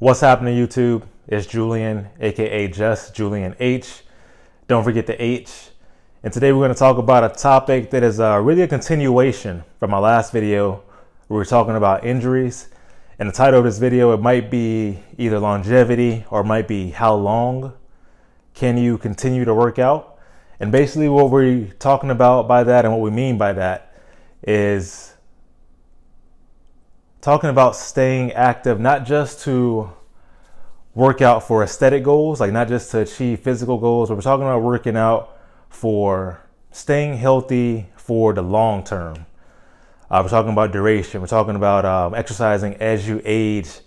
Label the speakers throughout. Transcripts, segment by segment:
Speaker 1: What's happening, YouTube? It's Julian, aka Just Julian H. Don't forget the H. And today we're going to talk about a topic that is really a continuation from my last video. We were talking about injuries. And the title of this video, it might be either longevity or it might be how long can you continue to work out? And basically what we're talking about by that and what we mean by that is talking about staying active, not just to work out for aesthetic goals, like not just to achieve physical goals, but we're talking about working out for staying healthy for the long term. We're talking about duration. We're talking about exercising as you age,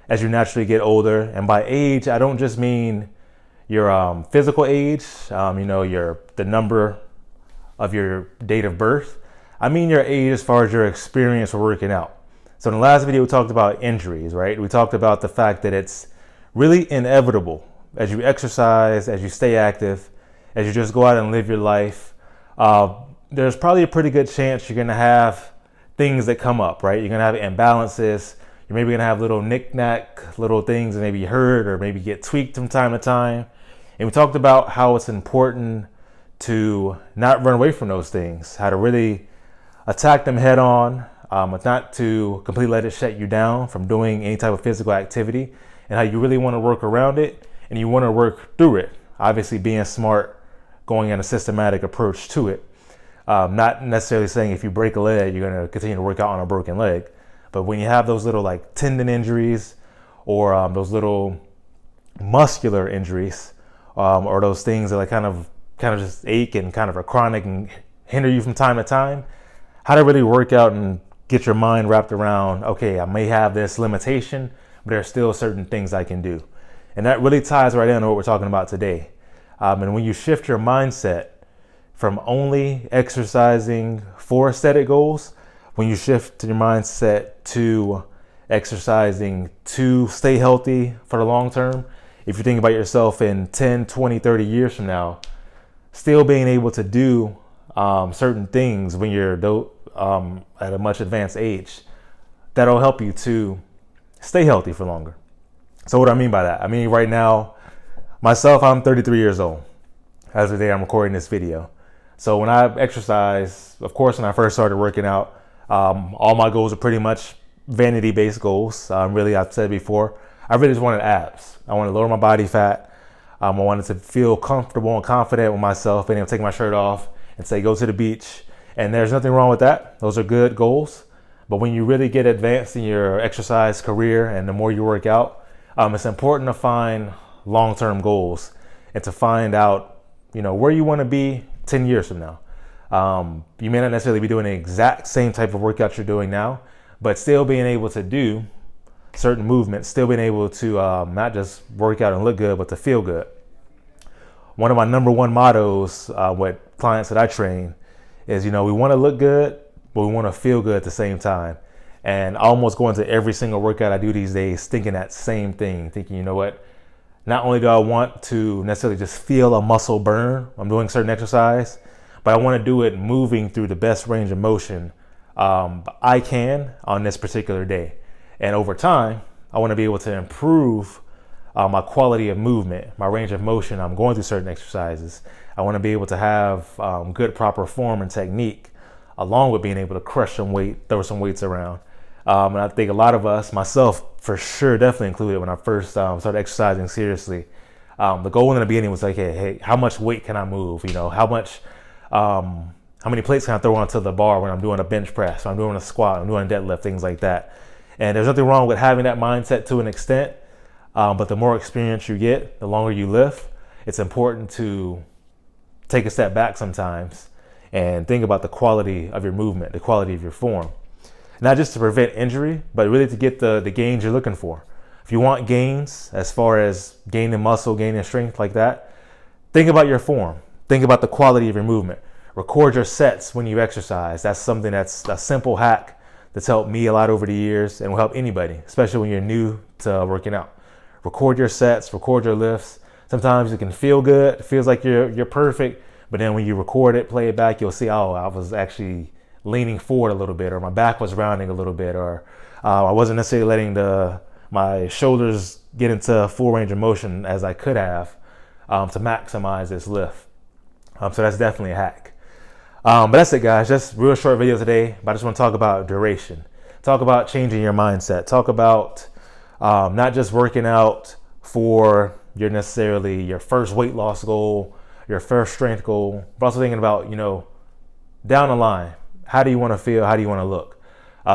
Speaker 1: as you naturally get older. And by age, I don't just mean your physical age, the number of your date of birth. I mean your age as far as your experience with working out. So in the last video, we talked about injuries, right? We talked about the fact that it's really inevitable as you exercise, as you stay active, as you just go out and live your life. There's probably a pretty good chance you're going to have things that come up, right? You're going to have imbalances. You're maybe going to have little knick-knack, little things that maybe hurt or maybe get tweaked from time to time. And we talked about how it's important to not run away from those things, how to really attack them head on, not to completely let it shut you down from doing any type of physical activity, and how you really want to work around it and you want to work through it. Obviously being smart, going in a systematic approach to it. Not necessarily saying if you break a leg, you're going to continue to work out on a broken leg. But when you have those little like tendon injuries or those little muscular injuries or those things that like kind of just ache and kind of are chronic and hinder you from time to time, how to really work out and get your mind wrapped around, okay, I may have this limitation, but there are still certain things I can do. And that really ties right into what we're talking about today. And when you shift your mindset from only exercising for aesthetic goals, when you shift your mindset to exercising to stay healthy for the long term, if you think about yourself in 10, 20, 30 years from now, still being able to do certain things when you're at a much advanced age, that'll help you to stay healthy for longer. So what do I mean by that? I mean, right now, myself, I'm 33 years old as of the day I'm recording this video. So when I exercise, of course, when I first started working out, all my goals are pretty much vanity-based goals. Really, I've said before, I really just wanted abs. I wanted to lower my body fat. I wanted to feel comfortable and confident with myself, being able to take my shirt off and say, go to the beach. And there's nothing wrong with that. Those are good goals. But when you really get advanced in your exercise career and the more you work out, it's important to find long-term goals and to find out, where you want to be 10 years from now. You may not necessarily be doing the exact same type of workout you're doing now, but still being able to do certain movements, still being able to not just work out and look good, but to feel good. One of my number one mottos with clients that I train is, we want to look good, but we want to feel good at the same time. And I almost go into every single workout I do these days thinking that same thing, thinking, not only do I want to necessarily just feel a muscle burn, I'm doing certain exercise, but I want to do it moving through the best range of motion I can on this particular day. And over time, I want to be able to improve my quality of movement, my range of motion. I'm going through certain exercises. I want to be able to have good, proper form and technique, along with being able to crush some weight, throw some weights around. And I think a lot of us, myself for sure, definitely included, when I first started exercising seriously, the goal in the beginning was like, hey, how much weight can I move? How many plates can I throw onto the bar when I'm doing a bench press, when I'm doing a squat, I'm doing a deadlift, things like that. And there's nothing wrong with having that mindset to an extent. But the more experience you get, the longer you live, it's important to take a step back sometimes and think about the quality of your movement, the quality of your form. Not just to prevent injury, but really to get the gains you're looking for. If you want gains, as far as gaining muscle, gaining strength like that, think about your form. Think about the quality of your movement. Record your sets when you exercise. That's something that's a simple hack that's helped me a lot over the years and will help anybody, especially when you're new to working out. Record your sets, record your lifts. Sometimes it can feel good. It feels like you're perfect. But then when you record it, play it back, you'll see, oh, I was actually leaning forward a little bit, or my back was rounding a little bit, or I wasn't necessarily letting my shoulders get into full range of motion as I could have to maximize this lift. So that's definitely a hack. But that's it, guys. Just real short video today, but I just want to talk about duration. Talk about changing your mindset. Talk about not just working out for your first weight loss goal, your first strength goal, but also thinking about, down the line, how do you want to feel? How do you want to look?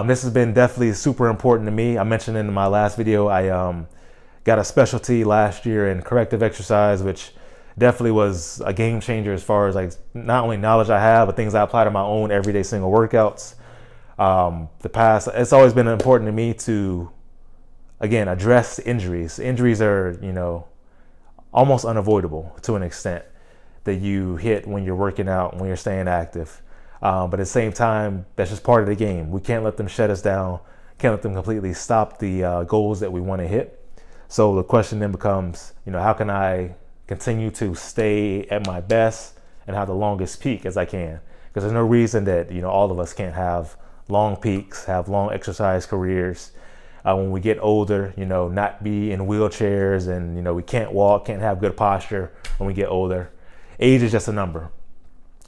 Speaker 1: This has been definitely super important to me. I mentioned in my last video, I got a specialty last year in corrective exercise, which definitely was a game changer as far as like not only knowledge I have, but things I apply to my own everyday single workouts. It's always been important to me to, again, address injuries. Injuries are, almost unavoidable to an extent that you hit when you're working out, when you're staying active. But at the same time, that's just part of the game. We can't let them shut us down. Can't let them completely stop the goals that we want to hit. So the question then becomes, how can I continue to stay at my best and have the longest peak as I can? Because there's no reason that, all of us can't have long peaks, have long exercise careers. When we get older, not be in wheelchairs and, we can't walk, can't have good posture when we get older. Age is just a number.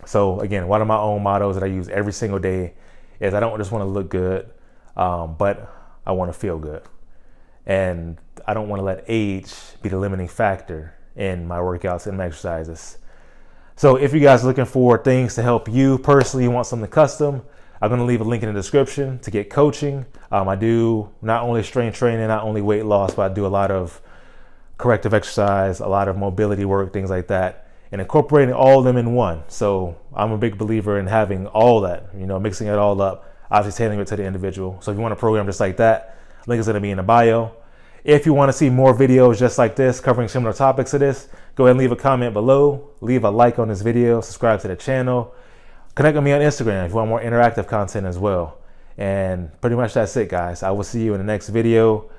Speaker 1: So again, one of my own mottos that I use every single day is I don't just want to look good, but I want to feel good. And I don't want to let age be the limiting factor in my workouts and my exercises. So if you guys are looking for things to help you personally, you want something custom, I'm going to leave a link in the description to get coaching. I do not only strength training, not only weight loss, but I do a lot of corrective exercise, a lot of mobility work, things like that, and incorporating all of them in one. So I'm a big believer in having all that, mixing it all up, obviously tailoring it to the individual. So if you want a program just like that, link is going to be in the bio. If you want to see more videos just like this, covering similar topics to this, go ahead and leave a comment below, leave a like on this video, subscribe to the channel, connect with me on Instagram if you want more interactive content as well. And pretty much that's it, guys. I will see you in the next video.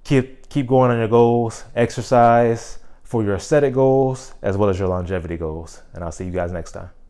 Speaker 1: Keep going on your goals, exercise for your aesthetic goals, as well as your longevity goals. And I'll see you guys next time.